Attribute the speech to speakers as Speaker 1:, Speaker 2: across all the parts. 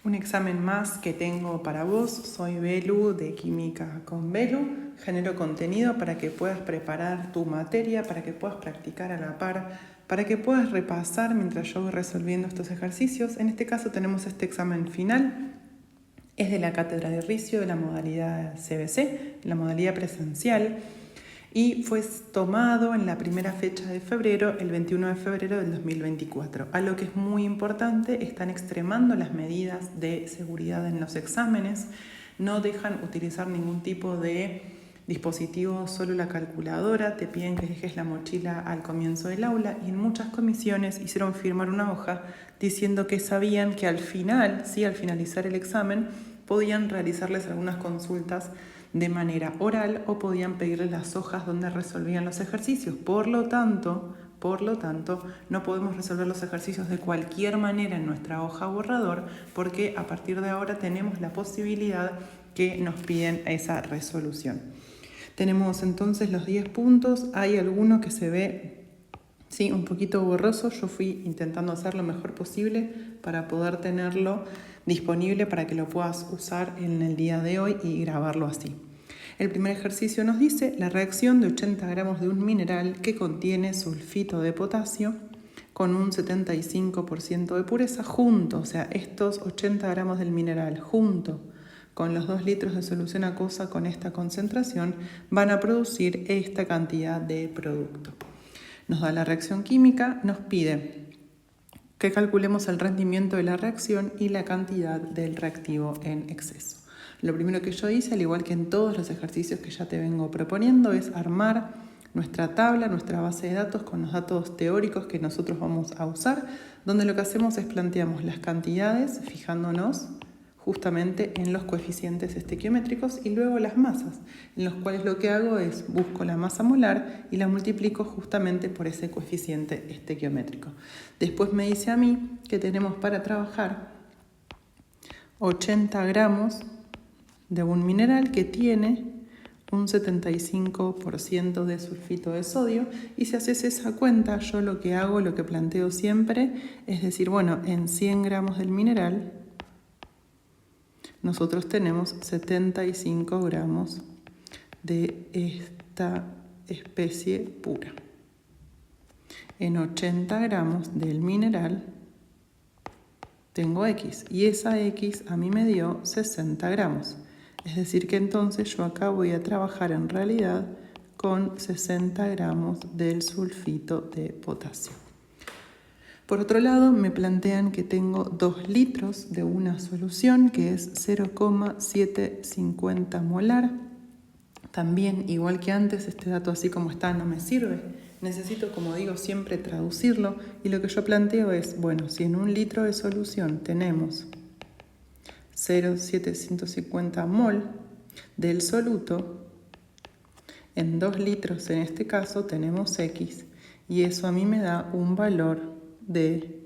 Speaker 1: Un examen más que tengo para vos. Soy Belu de Química con Belu. Genero contenido para que puedas preparar tu materia, para que puedas practicar a la par, para que puedas repasar mientras yo voy resolviendo estos ejercicios. En este caso tenemos este examen final. Es de la cátedra de Ricio, de la modalidad CBC, la modalidad presencial. Y fue tomado en la primera fecha de febrero, el 21 de febrero del 2024. A lo que es muy importante, están extremando las medidas de seguridad en los exámenes, no dejan utilizar ningún tipo de dispositivo, solo la calculadora, te piden que dejes la mochila al comienzo del aula y en muchas comisiones hicieron firmar una hoja diciendo que sabían que al final, sí, al finalizar el examen, podían realizarles algunas consultas de manera oral o podían pedirles las hojas donde resolvían los ejercicios. Por lo tanto, no podemos resolver los ejercicios de cualquier manera en nuestra hoja borrador porque a partir de ahora tenemos la posibilidad que nos piden esa resolución. Tenemos entonces los 10 puntos. Hay alguno que se ve un poquito borroso. Yo fui intentando hacer lo mejor posible para poder tenerlo disponible para que lo puedas usar en el día de hoy y grabarlo así. El primer ejercicio nos dice la reacción de 80 gramos de un mineral que contiene sulfito de potasio con un 75% de pureza junto, o sea, estos 80 gramos del mineral junto con los 2 litros de solución acuosa con esta concentración van a producir esta cantidad de producto. Nos da la reacción química, nos pide que calculemos el rendimiento de la reacción y la cantidad del reactivo en exceso. Lo primero que yo hice, al igual que en todos los ejercicios que ya te vengo proponiendo, es armar nuestra tabla, nuestra base de datos con los datos teóricos que nosotros vamos a usar, donde lo que hacemos es planteamos las cantidades fijándonos justamente en los coeficientes estequiométricos y luego las masas, en los cuales lo que hago es busco la masa molar y la multiplico justamente por ese coeficiente estequiométrico. Después me dice a mí que tenemos para trabajar 80 gramos de un mineral que tiene un 75% de sulfito de sodio y si haces esa cuenta, yo lo que hago, lo que planteo siempre es decir, bueno, en 100 gramos del mineral nosotros tenemos 75 gramos de esta especie pura. En 80 gramos del mineral tengo X y esa X a mí me dio 60 gramos. Es decir que entonces yo acá voy a trabajar en realidad con 60 gramos del sulfito de potasio. Por otro lado, me plantean que tengo 2 litros de una solución que es 0,750 molar. También, igual que antes, este dato así como está no me sirve. Necesito, como digo, siempre traducirlo. Y lo que yo planteo es, bueno, si en 1 litro de solución tenemos 0,750 mol del soluto, en 2 litros en este caso tenemos X. Y eso a mí me da un valor de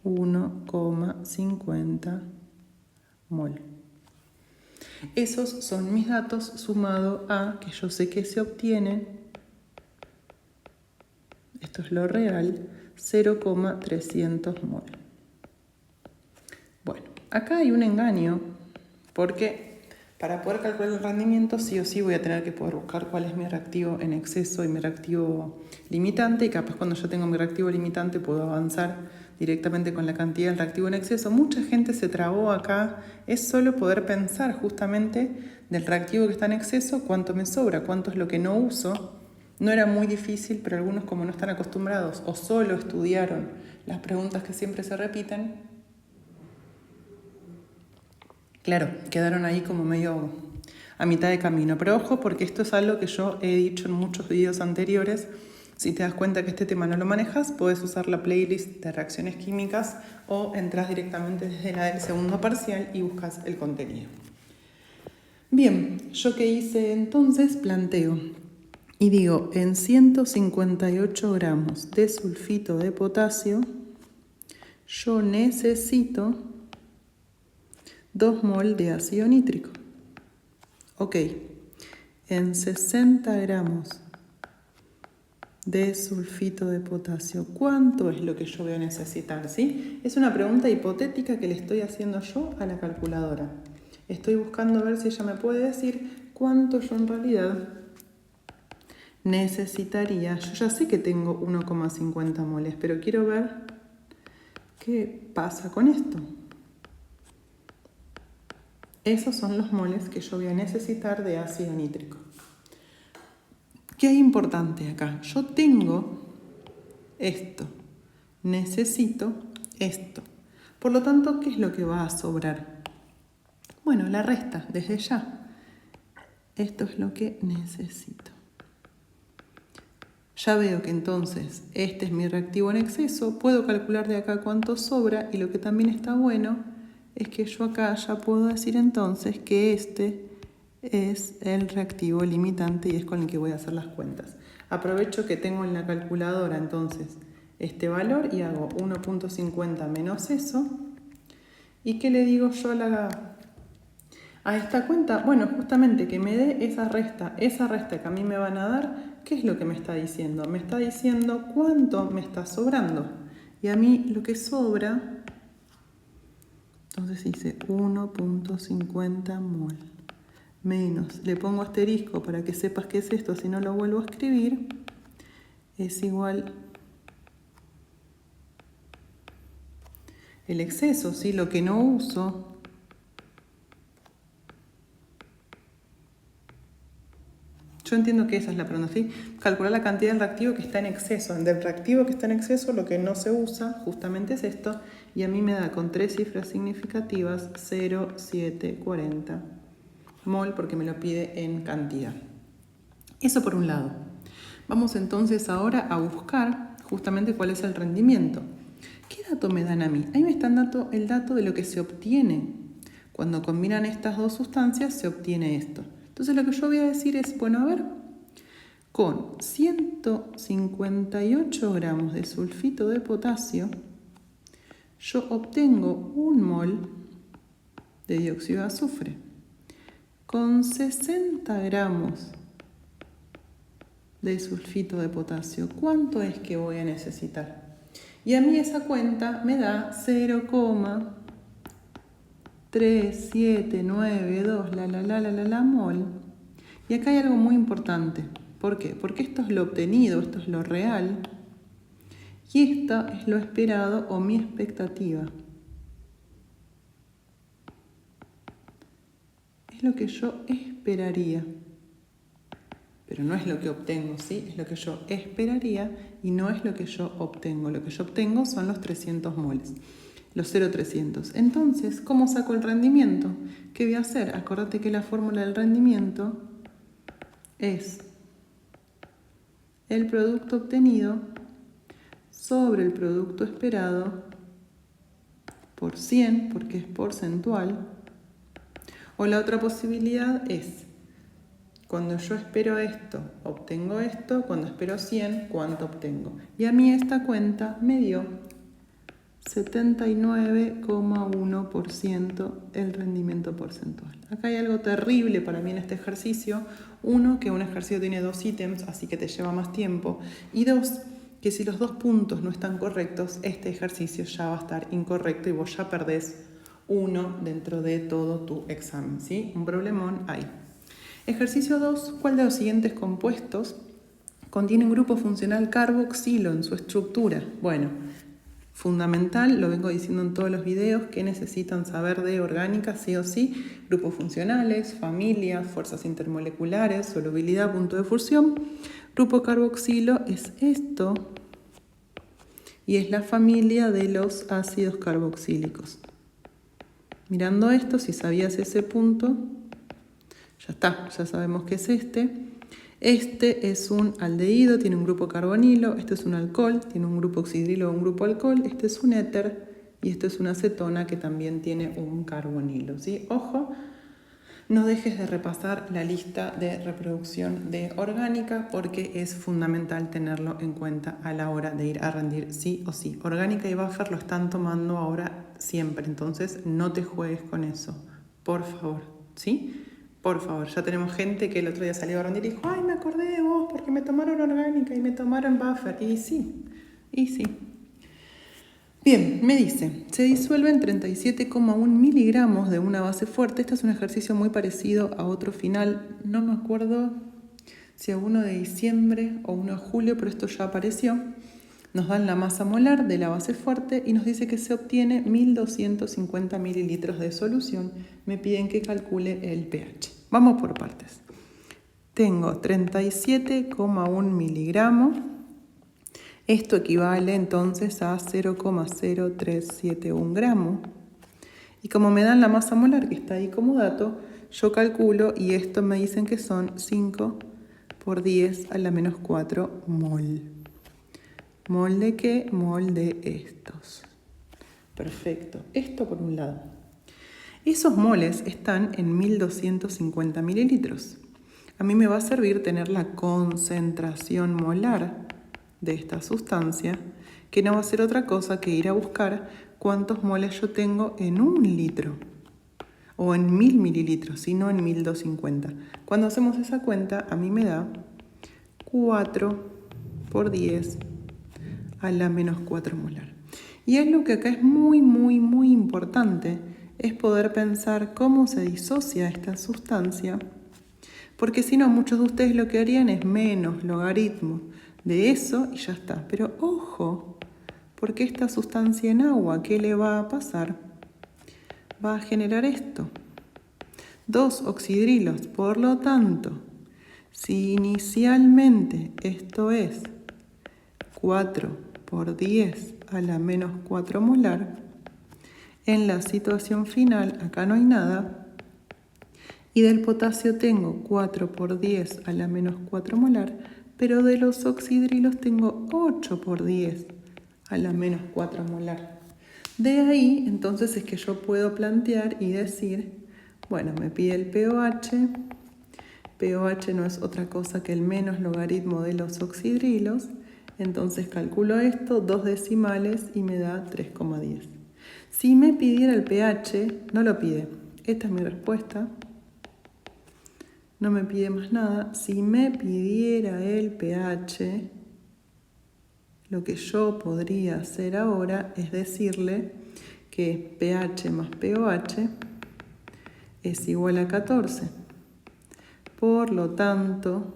Speaker 1: 1,50 mol. Esos son mis datos sumado a que yo sé que se obtiene, esto es lo real, 0,300 mol. Bueno, acá hay un engaño porque para poder calcular el rendimiento sí o sí voy a tener que poder buscar cuál es mi reactivo en exceso y mi reactivo limitante y capaz cuando yo tengo mi reactivo limitante puedo avanzar directamente con la cantidad del reactivo en exceso. Mucha gente se trabó acá, es solo poder pensar justamente del reactivo que está en exceso, cuánto me sobra, cuánto es lo que no uso. No era muy difícil, pero algunos como no están acostumbrados o solo estudiaron las preguntas que siempre se repiten, claro, quedaron ahí como medio a mitad de camino. Pero ojo, porque esto es algo que yo he dicho en muchos videos anteriores. Si te das cuenta que este tema no lo manejas, puedes usar la playlist de reacciones químicas o entras directamente desde la del segundo parcial y buscas el contenido. Bien, yo que hice entonces, planteo y digo, en 158 gramos de sulfito de potasio, yo necesito 2 mol de ácido nítrico. Ok, en 60 gramos de sulfito de potasio. ¿Cuánto es lo que yo voy a necesitar? ¿Sí? Es una pregunta hipotética que le estoy haciendo yo a la calculadora. Estoy buscando ver si ella me puede decir cuánto yo en realidad necesitaría. Yo ya sé que tengo 1,50 moles, pero quiero ver qué pasa con esto. Esos son los moles que yo voy a necesitar de ácido nítrico. ¿Qué es importante acá? Yo tengo esto, necesito esto. Por lo tanto, ¿qué es lo que va a sobrar? Bueno, la resta, desde ya. Esto es lo que necesito. Ya veo que entonces este es mi reactivo en exceso, puedo calcular de acá cuánto sobra y lo que también está bueno es que yo acá ya puedo decir entonces que este es el reactivo limitante y es con el que voy a hacer las cuentas. Aprovecho que tengo en la calculadora entonces este valor y hago 1,50 menos eso. ¿Y qué le digo yo a esta cuenta? Bueno, justamente que me dé esa resta que a mí me van a dar. ¿Qué es lo que me está diciendo? Me está diciendo cuánto me está sobrando. Y a mí lo que sobra, entonces dice 1,50 mol. Menos, le pongo asterisco para que sepas qué es esto, si no lo vuelvo a escribir, es igual el exceso, ¿sí? Lo que no uso. Yo entiendo que esa es la pregunta, ¿sí? Calcular la cantidad del reactivo que está en exceso. Del reactivo que está en exceso, lo que no se usa justamente es esto, y a mí me da con 3 cifras significativas 0,740 mol porque me lo pide en cantidad. Eso por un lado. Vamos entonces ahora a buscar justamente cuál es el rendimiento. ¿Qué dato me dan a mí? Ahí me están dando el dato de lo que se obtiene. Cuando combinan estas dos sustancias se obtiene esto. Entonces lo que yo voy a decir es, bueno, a ver, con 158 gramos de sulfito de potasio, yo obtengo 1 mol de dióxido de azufre. Con 60 gramos de sulfito de potasio, ¿cuánto es que voy a necesitar? Y a mí esa cuenta me da 0,3792 mol. Y acá hay algo muy importante. ¿Por qué? Porque esto es lo obtenido, esto es lo real. Y esto es lo esperado o mi expectativa. Es lo que yo esperaría. Pero no es lo que obtengo, ¿sí? Es lo que yo esperaría y no es lo que yo obtengo. Lo que yo obtengo son los 300 moles, los 0,300. Entonces, ¿cómo saco el rendimiento? ¿Qué voy a hacer? Acordate que la fórmula del rendimiento es el producto obtenido sobre el producto esperado por 100, porque es porcentual. O la otra posibilidad es, cuando yo espero esto, obtengo esto. Cuando espero 100, ¿cuánto obtengo? Y a mí esta cuenta me dio 79,1% el rendimiento porcentual. Acá hay algo terrible para mí en este ejercicio. Uno, que un ejercicio tiene 2 ítems, así que te lleva más tiempo. Y dos, que si los 2 puntos no están correctos, este ejercicio ya va a estar incorrecto y vos ya perdés 1 dentro de todo tu examen, ¿sí? Un problemón hay. Ejercicio 2. ¿Cuál de los siguientes compuestos contiene un grupo funcional carboxilo en su estructura? Bueno, fundamental, lo vengo diciendo en todos los videos, que necesitan saber de orgánica, sí o sí, grupos funcionales, familias, fuerzas intermoleculares, solubilidad, punto de fusión. Grupo carboxilo es esto y es la familia de los ácidos carboxílicos. Mirando esto, si sabías ese punto, ya está, ya sabemos que es este. Este es un aldehído, tiene un grupo carbonilo. Este es un alcohol, tiene un grupo oxidrilo o un grupo alcohol. Este es un éter y esto es una acetona que también tiene un carbonilo, ¿sí? Ojo, no dejes de repasar la lista de reproducción de orgánica porque es fundamental tenerlo en cuenta a la hora de ir a rendir sí o sí. Orgánica y buffer lo están tomando ahora siempre, entonces no te juegues con eso, por favor, ¿sí? Por favor, ya tenemos gente que el otro día salió a rendir y dijo, ay, me acordé de vos porque me tomaron orgánica y me tomaron buffer. Y sí. Bien, me dice, se disuelven 37,1 miligramos de una base fuerte. Este es un ejercicio muy parecido a otro final. No me acuerdo si a 1 de diciembre o 1 de julio, pero esto ya apareció. Nos dan la masa molar de la base fuerte y nos dice que se obtiene 1250 mililitros de solución. Me piden que calcule el pH. Vamos por partes. Tengo 37,1 miligramos. Esto equivale entonces a 0,0371 gramos. Y como me dan la masa molar que está ahí como dato, yo calculo y esto me dicen que son 5 por 10 a la menos 4 mol. ¿Mol de qué? Mol de estos. Perfecto. Esto por un lado. Esos moles están en 1250 mililitros. A mí me va a servir tener la concentración molar de esta sustancia, que no va a ser otra cosa que ir a buscar cuántos moles yo tengo en 1 litro o en 1000 mililitros, sino en 1250. Cuando hacemos esa cuenta, a mí me da 4 por 10 a la menos 4 molar. Y es lo que acá es muy importante, es poder pensar cómo se disocia esta sustancia, porque si no, muchos de ustedes lo que harían es menos logaritmo de eso y ya está. Pero ojo, porque esta sustancia en agua, ¿qué le va a pasar? Va a generar esto, 2 oxidrilos. Por lo tanto, si inicialmente esto es 4 por 10 a la menos 4 molar, en la situación final acá no hay nada, y del potasio tengo 4 por 10 a la menos 4 molar, pero de los oxidrilos tengo 8 por 10 a la menos 4 molar. De ahí entonces es que yo puedo plantear y decir, bueno, me pide el pOH. pOH no es otra cosa que el menos logaritmo de los oxidrilos. Entonces calculo esto, 2 decimales y me da 3,10. Si me pidiera el pH, no lo pide. Esta es mi respuesta. No me pide más nada. Si me pidiera el pH, lo que yo podría hacer ahora es decirle que pH más pOH es igual a 14. Por lo tanto,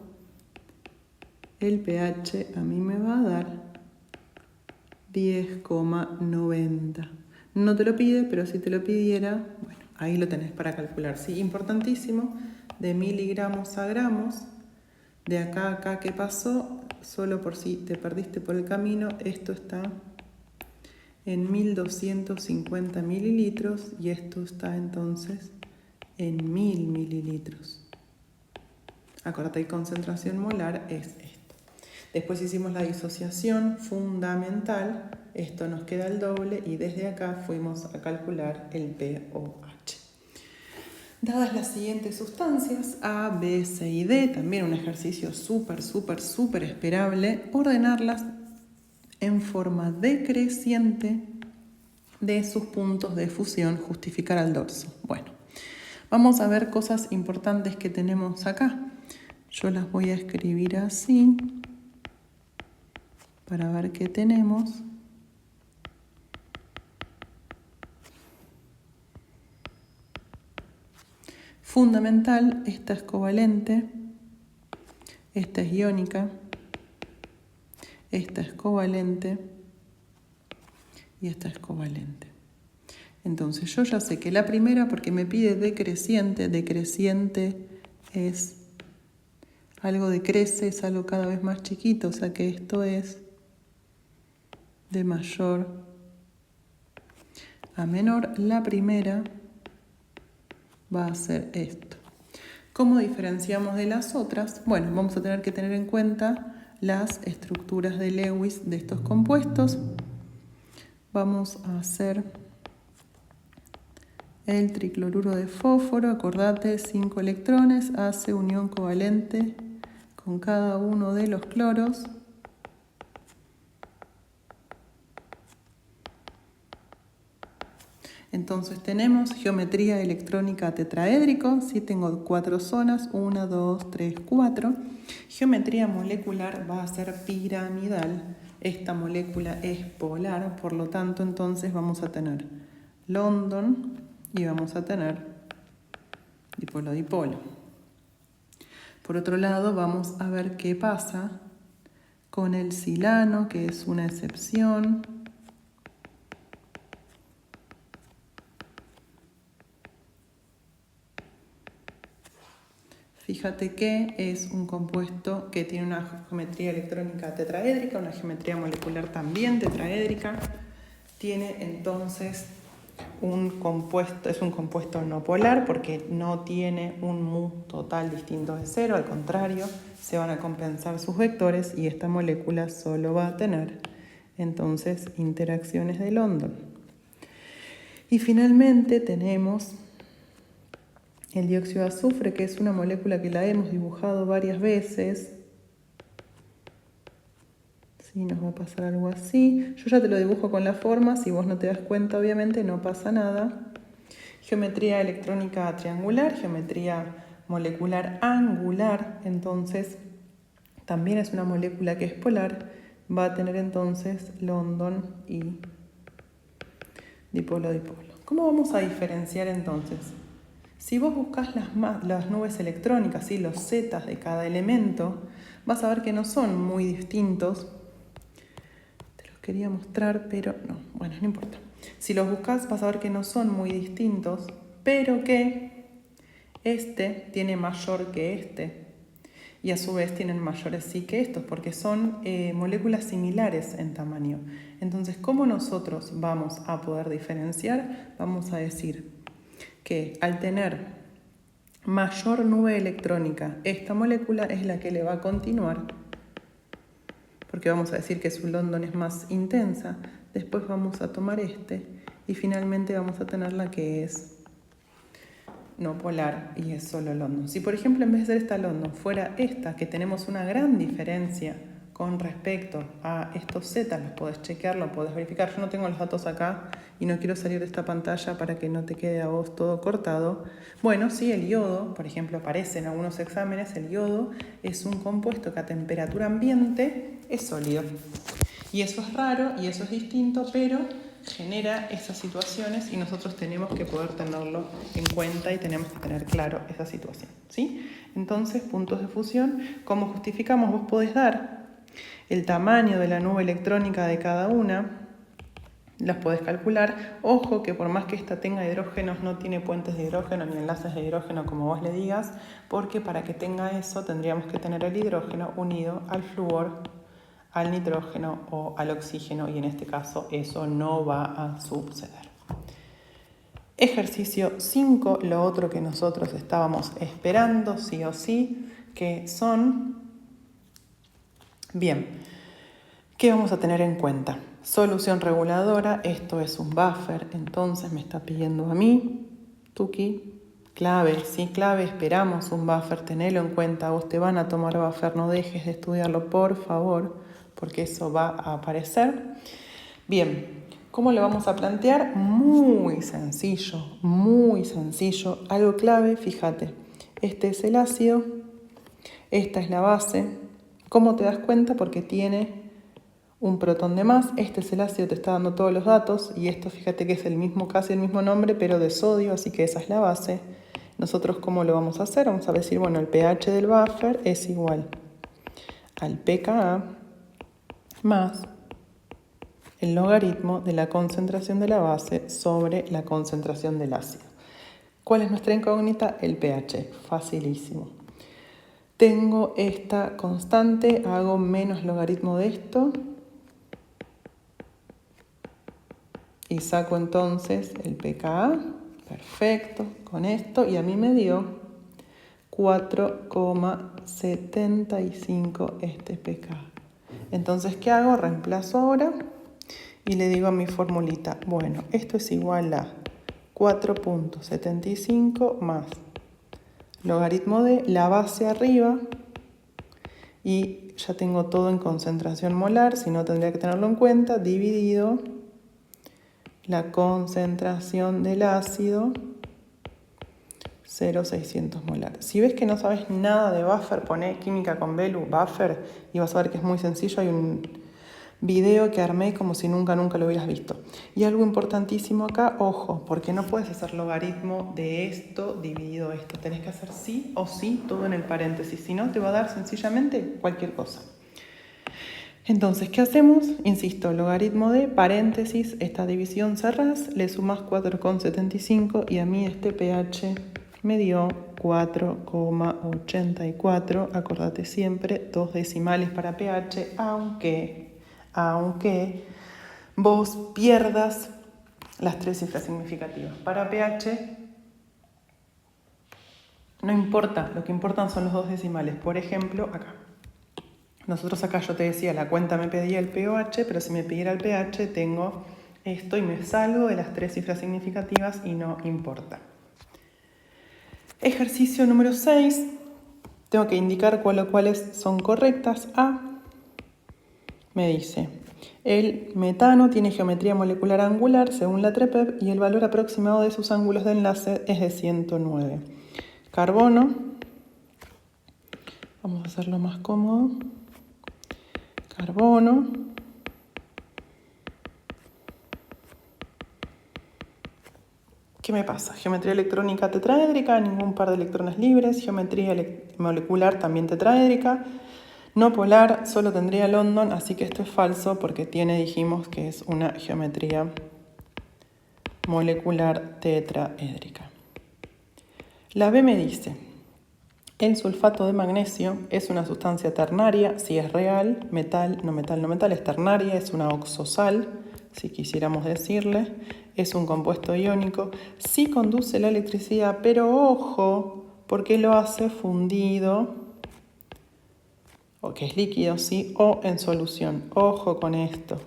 Speaker 1: el pH a mí me va a dar 10,90. No te lo pide, pero si te lo pidiera, bueno, ahí lo tenés para calcular. Sí, importantísimo, de miligramos a gramos. De acá a acá, ¿qué pasó? Solo por si te perdiste por el camino, esto está en 1250 mililitros y esto está entonces en 1000 mililitros. Acordate, y concentración molar es esto. Después hicimos la disociación fundamental, esto nos queda el doble y desde acá fuimos a calcular el pOH. Dadas las siguientes sustancias, A, B, C y D, también un ejercicio súper esperable, ordenarlas en forma decreciente de sus puntos de fusión, justificar al dorso. Bueno, vamos a ver cosas importantes que tenemos acá. Yo las voy a escribir así para ver qué tenemos. Fundamental, esta es covalente, esta es iónica, esta es covalente y esta es covalente. Entonces yo ya sé que la primera, porque me pide decreciente es algo decrece, es algo cada vez más chiquito, o sea que esto es de mayor a menor. La primera va a ser esto. ¿Cómo diferenciamos de las otras? Bueno, vamos a tener que tener en cuenta las estructuras de Lewis de estos compuestos. Vamos a hacer el tricloruro de fósforo. Acordate, 5 electrones, hace unión covalente con cada uno de los cloros. Entonces, Entonces tenemos geometría electrónica tetraédrico, sí, tengo 4 zonas, 1, 2, 3, 4. Geometría molecular va a ser piramidal, esta molécula es polar, por lo tanto entonces vamos a tener London y vamos a tener dipolo-dipolo. Por otro lado vamos a ver qué pasa con el silano, que es una excepción. Fíjate que es un compuesto que tiene una geometría electrónica tetraédrica, una geometría molecular también tetraédrica. Tiene entonces es un compuesto no polar porque no tiene un mu total distinto de 0, al contrario, se van a compensar sus vectores y esta molécula solo va a tener entonces interacciones de London. Y finalmente tenemos el dióxido de azufre, que es una molécula que la hemos dibujado varias veces. Sí, nos va a pasar algo así. Yo ya te lo dibujo con la forma, si vos no te das cuenta, obviamente, no pasa nada. Geometría electrónica triangular, geometría molecular angular, entonces también es una molécula que es polar, va a tener entonces London y dipolo-dipolo. ¿Cómo vamos a diferenciar entonces? Si vos buscas las nubes electrónicas, ¿sí? Los zetas de cada elemento, vas a ver que no son muy distintos. Te los quería mostrar, pero no. Bueno, no importa. Si los buscas, vas a ver que no son muy distintos, pero que este tiene mayor que este. Y a su vez tienen mayores sí que estos, porque son moléculas similares en tamaño. Entonces, ¿cómo nosotros vamos a poder diferenciar? Vamos a decir que al tener mayor nube electrónica, esta molécula es la que le va a continuar, porque vamos a decir que su London es más intensa, después vamos a tomar este y finalmente vamos a tener la que es no polar y es solo London. Si por ejemplo en vez de ser esta London fuera esta, que tenemos una gran diferencia con respecto a estos zetas, los podés chequear, lo podés verificar. Yo no tengo los datos acá y no quiero salir de esta pantalla para que no te quede a vos todo cortado. Bueno, sí, el yodo, por ejemplo, aparece en algunos exámenes, el yodo es un compuesto que a temperatura ambiente es sólido. Y eso es raro y eso es distinto, pero genera esas situaciones y nosotros tenemos que poder tenerlo en cuenta y tenemos que tener claro esa situación, ¿sí? Entonces, puntos de fusión, ¿cómo justificamos? Vos podés dar el tamaño de la nube electrónica de cada una, las podés calcular. Ojo que por más que esta tenga hidrógenos, no tiene puentes de hidrógeno ni enlaces de hidrógeno, como vos le digas, porque para que tenga eso tendríamos que tener el hidrógeno unido al flúor, al nitrógeno o al oxígeno, y en este caso eso no va a suceder. Ejercicio 5, lo otro que nosotros estábamos esperando sí o sí, que son... Bien, ¿qué vamos a tener en cuenta? Solución reguladora, esto es un buffer, entonces me está pidiendo a mí, Tuki, clave, sí, clave, esperamos un buffer, tenelo en cuenta, vos te van a tomar buffer, no dejes de estudiarlo, por favor, porque eso va a aparecer. Bien, ¿cómo lo vamos a plantear? Muy sencillo, algo clave, fíjate, este es el ácido, esta es la base. ¿Cómo te das cuenta? Porque tiene un protón de más. Este es el ácido, te está dando todos los datos. Y esto, fíjate que es el mismo, casi el mismo nombre, pero de sodio, así que esa es la base. Nosotros, ¿cómo lo vamos a hacer? Vamos a decir, bueno, el pH del buffer es igual al pKa más el logaritmo de la concentración de la base sobre la concentración del ácido. ¿Cuál es nuestra incógnita? El pH. Facilísimo. Tengo esta constante, hago menos logaritmo de esto y saco entonces el pKa, perfecto, con esto, y a mí me dio 4,75 este pKa. Entonces, ¿qué hago? Reemplazo ahora y le digo a mi formulita, bueno, esto es igual a 4,75 más logaritmo de la base arriba, y ya tengo todo en concentración molar, si no tendría que tenerlo en cuenta, dividido la concentración del ácido, 0,600 molar. Si ves que no sabes nada de buffer, poné química con Belu, buffer, y vas a ver que es muy sencillo. Hay un video que armé como si nunca lo hubieras visto. Y algo importantísimo acá, ojo, porque no puedes hacer logaritmo de esto dividido esto. Tenés que hacer sí o sí todo en el paréntesis, si no te va a dar sencillamente cualquier cosa. Entonces, ¿qué hacemos? Insisto, logaritmo de paréntesis, esta división cerrás, le sumás 4,75 y a mí este pH me dio 4,84. Acordate siempre, 2 decimales para pH, aunque vos pierdas las 3 cifras significativas. Para pH no importa, lo que importan son los 2 decimales. Por ejemplo, acá. Nosotros acá yo te decía, la cuenta me pedía el pOH, pero si me pidiera el pH tengo esto y me salgo de las 3 cifras significativas y no importa. Ejercicio número 6. Tengo que indicar cuáles son correctas. A me dice, el metano tiene geometría molecular angular según la TREPEB y el valor aproximado de sus ángulos de enlace es de 109. Carbono, vamos a hacerlo más cómodo. Carbono, ¿qué me pasa? Geometría electrónica tetraédrica, ningún par de electrones libres. Geometría molecular también tetraédrica. No polar, solo tendría London, así que esto es falso porque dijimos que es una geometría molecular tetraédrica. La B me dice, el sulfato de magnesio es una sustancia ternaria, si es real, metal, no metal, es ternaria, es una oxosal, si quisiéramos decirle, es un compuesto iónico, sí conduce la electricidad, pero ojo, porque lo hace fundido, o que es líquido, sí, o en solución. Ojo con esto,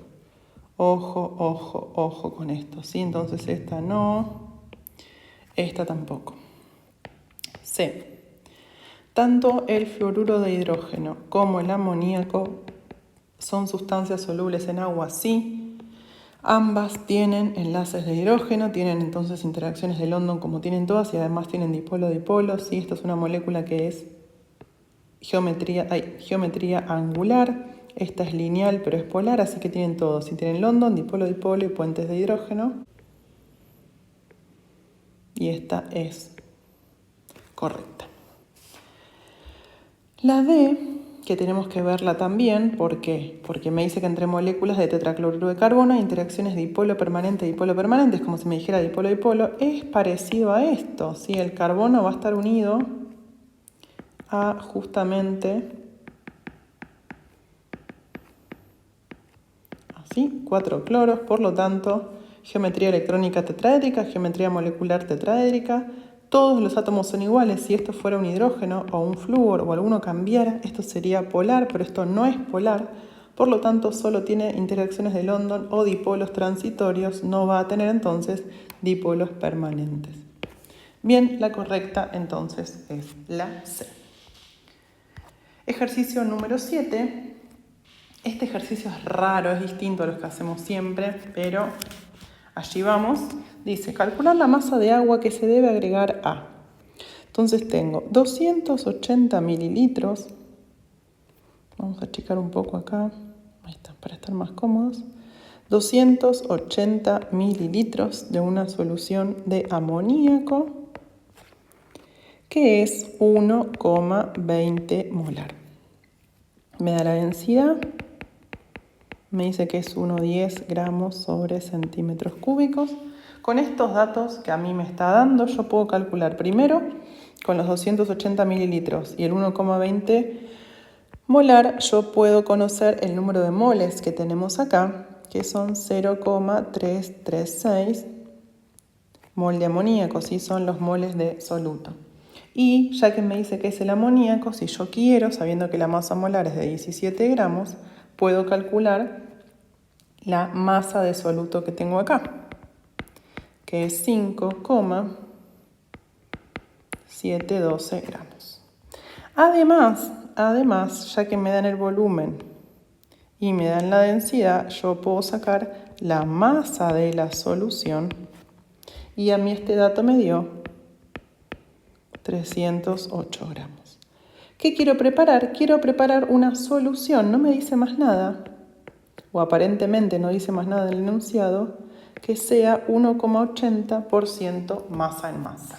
Speaker 1: ojo con esto, ¿sí? Entonces esta no, esta tampoco. C. Tanto el fluoruro de hidrógeno como el amoníaco son sustancias solubles en agua, sí. Ambas tienen enlaces de hidrógeno, tienen entonces interacciones de London como tienen todas y además tienen dipolo-dipolo, sí. Esta es una molécula que es geometría angular. Esta es lineal pero es polar, así que tienen todo. Sí, tienen London, dipolo-dipolo y puentes de hidrógeno. Y esta es correcta. La D, que tenemos que verla también, ¿por qué? Porque me dice que entre moléculas de tetracloruro de carbono hay interacciones dipolo permanente, es como si me dijera dipolo-dipolo, es parecido a esto, ¿sí? El carbono va a estar unido a justamente, así, 4 cloros, por lo tanto, geometría electrónica tetraédrica, geometría molecular tetraédrica. Todos los átomos son iguales. Si esto fuera un hidrógeno o un flúor o alguno cambiara, esto sería polar, pero esto no es polar. Por lo tanto, solo tiene interacciones de London o dipolos transitorios. No va a tener entonces dipolos permanentes. Bien, la correcta entonces es la C. Ejercicio número 7. Este ejercicio es raro, es distinto a los que hacemos siempre, pero allí vamos. Dice, calcular la masa de agua que se debe agregar a. Entonces tengo 280 mililitros. Vamos a achicar un poco acá. Ahí está, para estar más cómodos. 280 mililitros de una solución de amoníaco, que es 1,20 molar. Me da la densidad. Me dice que es 1,10 gramos sobre centímetros cúbicos. Con estos datos que a mí me está dando, yo puedo calcular primero con los 280 mililitros y el 1,20 molar, yo puedo conocer el número de moles que tenemos acá, que son 0,336 mol de amoníaco, ¿sí? Son los moles de soluto. Y ya que me dice que es el amoníaco, si yo quiero, sabiendo que la masa molar es de 17 gramos, puedo calcular la masa de soluto que tengo acá, que es 5,712 gramos. Además, ya que me dan el volumen y me dan la densidad, yo puedo sacar la masa de la solución y a mí este dato me dio 308 gramos. ¿Qué quiero preparar? Quiero preparar una solución, no me dice más nada, o aparentemente no dice más nada del enunciado, que sea 1,80% masa en masa.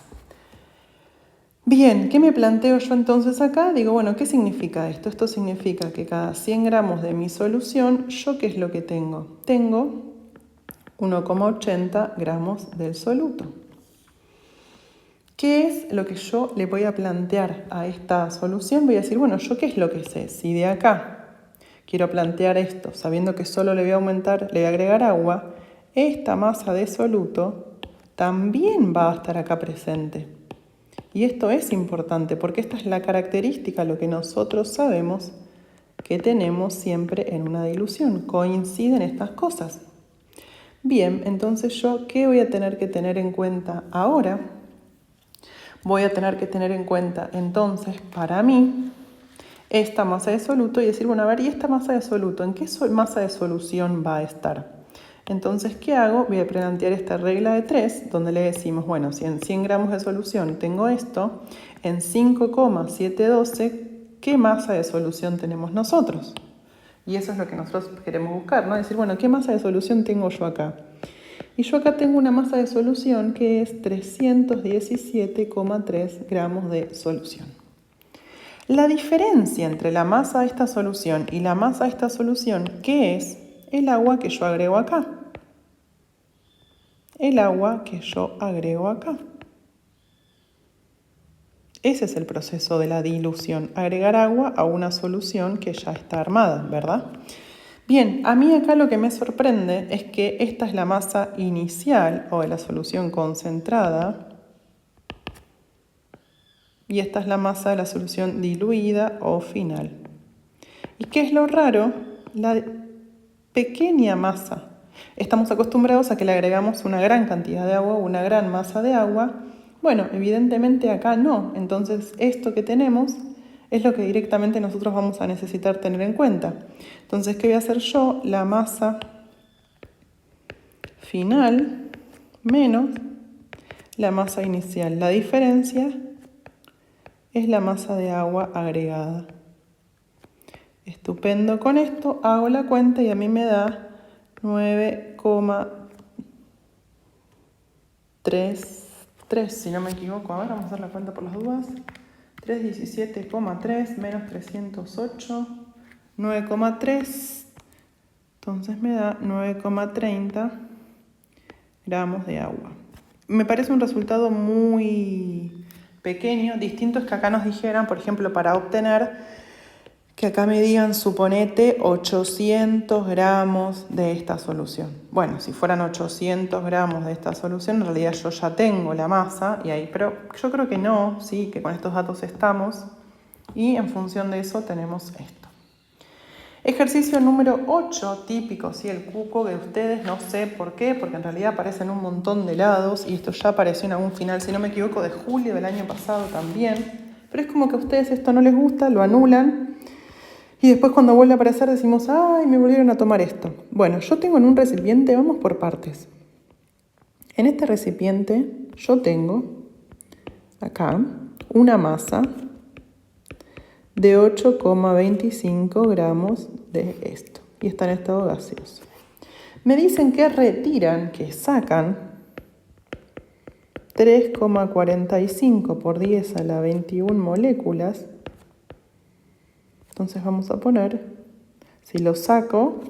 Speaker 1: Bien, ¿qué me planteo yo entonces acá? Digo, bueno, ¿qué significa esto? Esto significa que cada 100 gramos de mi solución, ¿yo qué es lo que tengo? Tengo 1,80 gramos del soluto. ¿Qué es lo que yo le voy a plantear a esta solución? Voy a decir, bueno, ¿yo qué es lo que sé? Si de acá quiero plantear esto, sabiendo que solo le voy a agregar agua, esta masa de soluto también va a estar acá presente. Y esto es importante porque esta es la característica, lo que nosotros sabemos que tenemos siempre en una dilución. Coinciden estas cosas. Bien, entonces yo, ¿qué voy a tener que tener en cuenta ahora? Voy a tener que tener en cuenta entonces para mí esta masa de soluto y decir, bueno, a ver, ¿y esta masa de soluto? ¿En qué masa de solución va a estar? Entonces, ¿qué hago? Voy a plantear esta regla de 3, donde le decimos, bueno, si en 100 gramos de solución tengo esto, en 5,712, ¿qué masa de solución tenemos nosotros? Y eso es lo que nosotros queremos buscar, ¿no? Decir, bueno, ¿qué masa de solución tengo yo acá? Y yo acá tengo una masa de solución que es 317,3 gramos de solución. La diferencia entre la masa de esta solución y la masa de esta solución, ¿qué es? El agua que yo agrego acá. El agua que yo agrego acá. Ese es el proceso de la dilución, agregar agua a una solución que ya está armada, ¿verdad? Bien, a mí acá lo que me sorprende es que esta es la masa inicial o de la solución concentrada y esta es la masa de la solución diluida o final. ¿Y qué es lo raro? La pequeña masa. Estamos acostumbrados a que le agregamos una gran cantidad de agua, una gran masa de agua. Bueno, evidentemente acá no. Entonces esto que tenemos es lo que directamente nosotros vamos a necesitar tener en cuenta. Entonces, ¿qué voy a hacer yo? La masa final menos la masa inicial. La diferencia es la masa de agua agregada. Estupendo. Con esto hago la cuenta y a mí me da 9,33, si no me equivoco. A ver, vamos a hacer la cuenta por las dudas. 317,3 menos 308, 9,3. Entonces me da 9,30 gramos de agua. Me parece un resultado muy pequeño. Distinto es que acá nos dijeran, por ejemplo, para obtener que acá me digan, suponete, 800 gramos de esta solución. Bueno, si fueran 800 gramos de esta solución, en realidad yo ya tengo la masa, y ahí, pero yo creo que no, sí, que con estos datos estamos, y en función de eso tenemos esto. Ejercicio número 8, típico, ¿sí? El cuco de ustedes, no sé por qué, porque en realidad aparecen un montón de lados, y esto ya apareció en algún final, si no me equivoco, de julio del año pasado también, pero es como que a ustedes esto no les gusta, lo anulan, y después cuando vuelve a aparecer decimos, ¡ay, me volvieron a tomar esto! Bueno, yo tengo en un recipiente, vamos por partes. En este recipiente yo tengo acá una masa de 8,25 gramos de esto. Y está en estado gaseoso. Me dicen que retiran, que sacan 3,45 por 10 a la 21 moléculas. Entonces vamos a poner, si lo saco,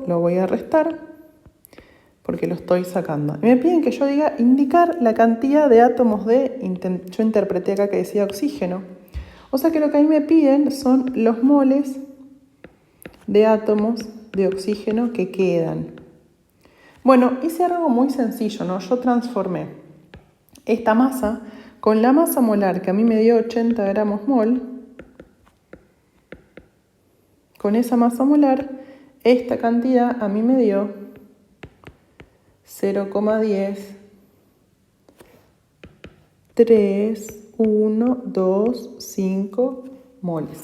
Speaker 1: lo voy a restar porque lo estoy sacando. Y me piden que yo diga indicar la cantidad de átomos yo interpreté acá que decía oxígeno. O sea que lo que a mí me piden son los moles de átomos de oxígeno que quedan. Bueno, hice algo muy sencillo, ¿no? Yo transformé esta masa con la masa molar que a mí me dio 80 gramos mol. Con esa masa molar, esta cantidad a mí me dio 0,10, 3, 1, 2, 5, moles.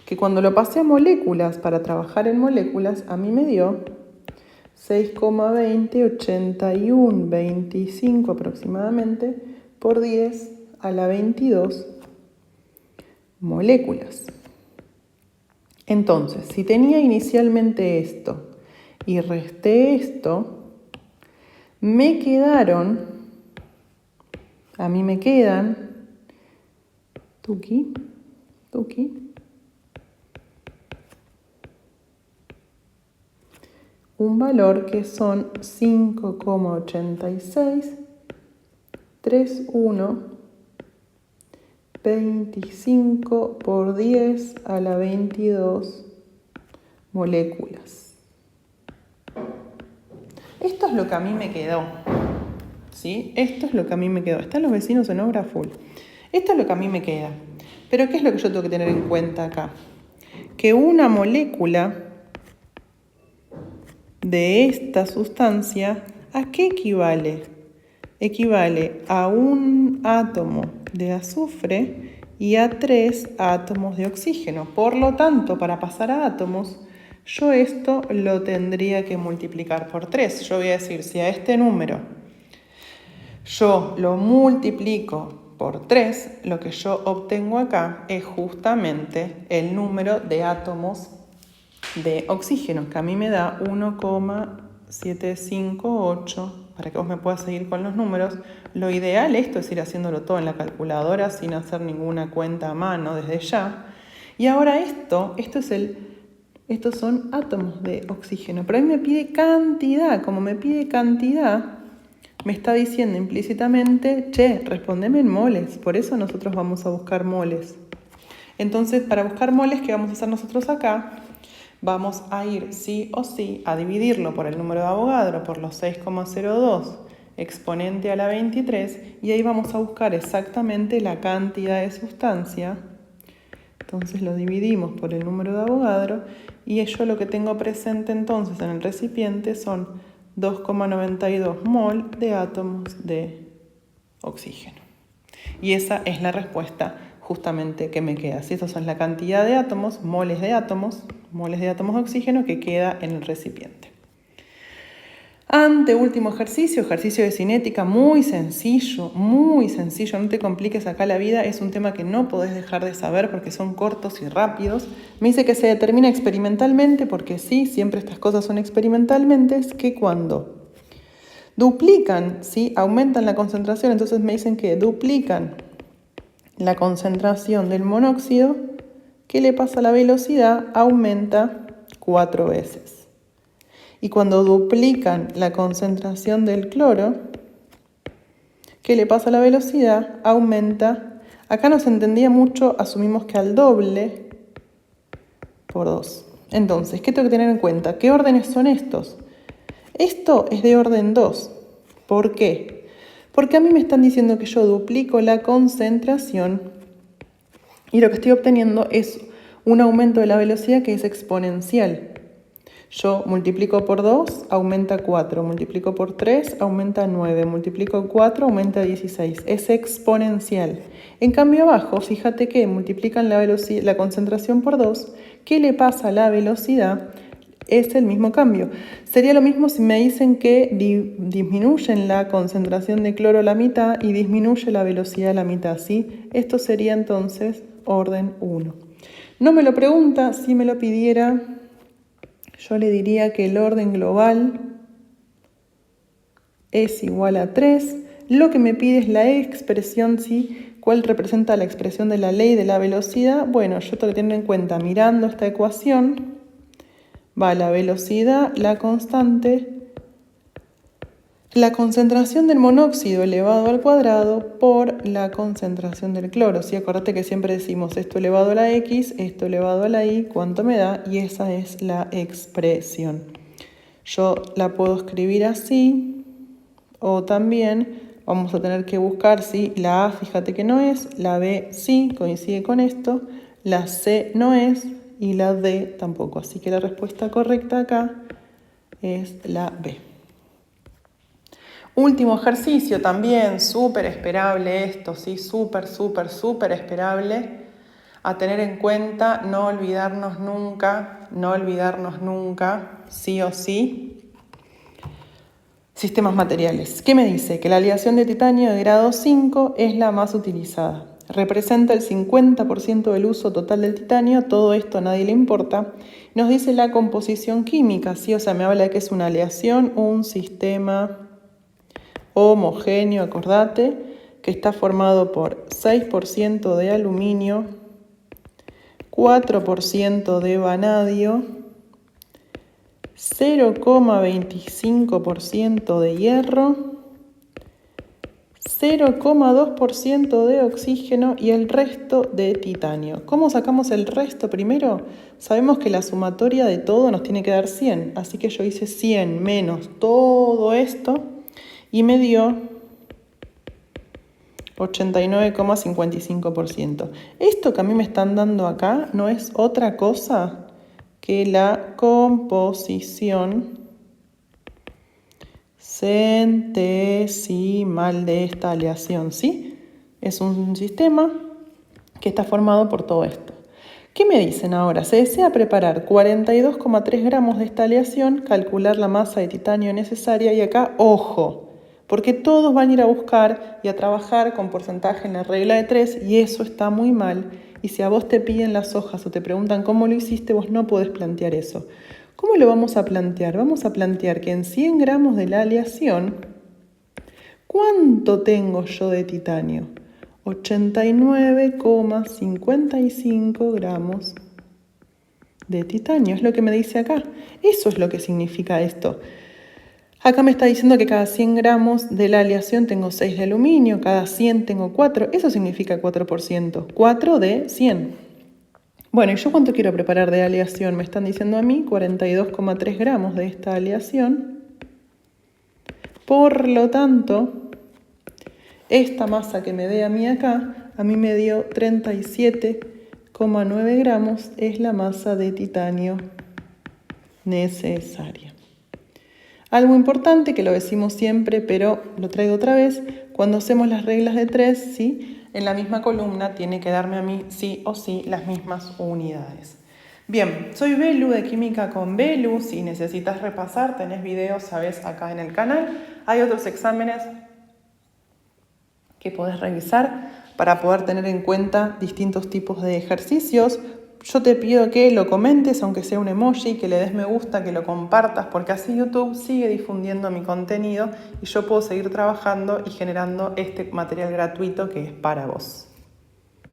Speaker 1: Que cuando lo pasé a moléculas, para trabajar en moléculas, a mí me dio 6,208125 aproximadamente por 10 a la 22 moléculas. Entonces, si tenía inicialmente esto y resté esto, me quedaron, a mí me quedan, tuki, un valor que son 5,863125 por 10 a la 22 moléculas. Esto es lo que a mí me quedó, ¿sí? Esto es lo que a mí me quedó. Están los vecinos en obra full. Esto es lo que a mí me queda. Pero ¿qué es lo que yo tengo que tener en cuenta acá? Que una molécula de esta sustancia, ¿a qué equivale? Equivale a un átomo de azufre y a 3 átomos de oxígeno. Por lo tanto, para pasar a átomos, yo esto lo tendría que multiplicar por 3. Yo voy a decir, si a este número yo lo multiplico por 3, lo que yo obtengo acá es justamente el número de átomos de oxígeno, que a mí me da 1,758. Para que vos me puedas seguir con los números, lo ideal esto es ir haciéndolo todo en la calculadora sin hacer ninguna cuenta a mano desde ya. Y ahora estos son átomos de oxígeno, pero a mí me pide cantidad. Como me pide cantidad, me está diciendo implícitamente, che, respondeme en moles. Por eso nosotros vamos a buscar moles. Entonces, para buscar moles, ¿qué vamos a hacer nosotros acá? Vamos a ir sí o sí a dividirlo por el número de Avogadro, por los 6,02 exponente a la 23, y ahí vamos a buscar exactamente la cantidad de sustancia. Entonces lo dividimos por el número de Avogadro y yo lo que tengo presente entonces en el recipiente son 2,92 mol de átomos de oxígeno. Y esa es la respuesta justamente que me queda. Si estas son la cantidad de átomos, moles de átomos de oxígeno que queda en el recipiente. Anteúltimo ejercicio de cinética, muy sencillo, no te compliques acá la vida, es un tema que no podés dejar de saber porque son cortos y rápidos. Me dice que se determina experimentalmente, porque sí, siempre estas cosas son experimentalmente, es que cuando duplican, ¿sí? Aumentan la concentración, entonces me dicen que duplican la concentración del monóxido, ¿qué le pasa a la velocidad? Aumenta 4 veces. Y cuando duplican la concentración del cloro, ¿qué le pasa a la velocidad? Aumenta. Acá no se entendía mucho, asumimos que al doble por 2. Entonces, ¿qué tengo que tener en cuenta? ¿Qué órdenes son estos? Esto es de orden 2. ¿Por qué? Porque a mí me están diciendo que yo duplico la concentración y lo que estoy obteniendo es un aumento de la velocidad que es exponencial. Yo multiplico por 2, aumenta 4, multiplico por 3, aumenta 9, multiplico 4, aumenta 16. Es exponencial. En cambio abajo, fíjate que multiplican la concentración por 2. ¿Qué le pasa a la velocidad? Es el mismo cambio. Sería lo mismo si me dicen que disminuyen la concentración de cloro a la mitad y disminuye la velocidad a la mitad, ¿sí? Esto sería entonces orden 1. No me lo pregunta, si me lo pidiera, yo le diría que el orden global es igual a 3. Lo que me pide es la expresión, ¿sí? ¿Cuál representa la expresión de la ley de la velocidad? Bueno, yo tengo que tener en cuenta, mirando esta ecuación, va la velocidad, la constante, la concentración del monóxido elevado al cuadrado por la concentración del cloro. ¿Sí? Acordate que siempre decimos esto elevado a la x, esto elevado a la y, ¿cuánto me da? Y esa es la expresión. Yo la puedo escribir así, o también vamos a tener que buscar si la A, fíjate que no es, la B sí, coincide con esto, la C no es y la D tampoco. Así que la respuesta correcta acá es la B. Último ejercicio también, súper esperable esto, ¿sí? Súper esperable. A tener en cuenta, no olvidarnos nunca, sí o sí. Sistemas materiales. ¿Qué me dice? Que la aleación de titanio de grado 5 es la más utilizada. Representa el 50% del uso total del titanio, todo esto a nadie le importa. Nos dice la composición química, ¿sí? O sea, me habla de que es una aleación, un sistema homogéneo, acordate, que está formado por 6% de aluminio, 4% de vanadio, 0,25% de hierro, 0,2% de oxígeno y el resto de titanio. ¿Cómo sacamos el resto primero? Sabemos que la sumatoria de todo nos tiene que dar 100, así que yo hice 100 menos todo esto y me dio 89,55%. Esto que a mí me están dando acá no es otra cosa que la composición centesimal de esta aleación, ¿sí? Es un sistema que está formado por todo esto. ¿Qué me dicen ahora? Se desea preparar 42,3 gramos de esta aleación, calcular la masa de titanio necesaria y acá, ojo, porque todos van a ir a buscar y a trabajar con porcentaje en la regla de 3 y eso está muy mal. Y si a vos te piden las hojas o te preguntan cómo lo hiciste, vos no podés plantear eso. ¿Cómo lo vamos a plantear? Vamos a plantear que en 100 gramos de la aleación, ¿cuánto tengo yo de titanio? 89,55 gramos de titanio, es lo que me dice acá. Eso es lo que significa esto. Acá me está diciendo que cada 100 gramos de la aleación tengo 6 de aluminio, cada 100 tengo 4, eso significa 4%, 4 de 100. Bueno, ¿y yo cuánto quiero preparar de aleación? Me están diciendo a mí 42,3 gramos de esta aleación. Por lo tanto, esta masa que me dé a mí acá, a mí me dio 37,9 gramos, es la masa de titanio necesaria. Algo importante que lo decimos siempre, pero lo traigo otra vez, cuando hacemos las reglas de 3, ¿sí? En la misma columna tiene que darme a mí sí o sí las mismas unidades. Bien, soy Belu de Química con Belu. Si necesitas repasar, tenés videos, sabes, acá en el canal. Hay otros exámenes que podés revisar para poder tener en cuenta distintos tipos de ejercicios. Yo te pido que lo comentes, aunque sea un emoji, que le des me gusta, que lo compartas, porque así YouTube sigue difundiendo mi contenido y yo puedo seguir trabajando y generando este material gratuito que es para vos.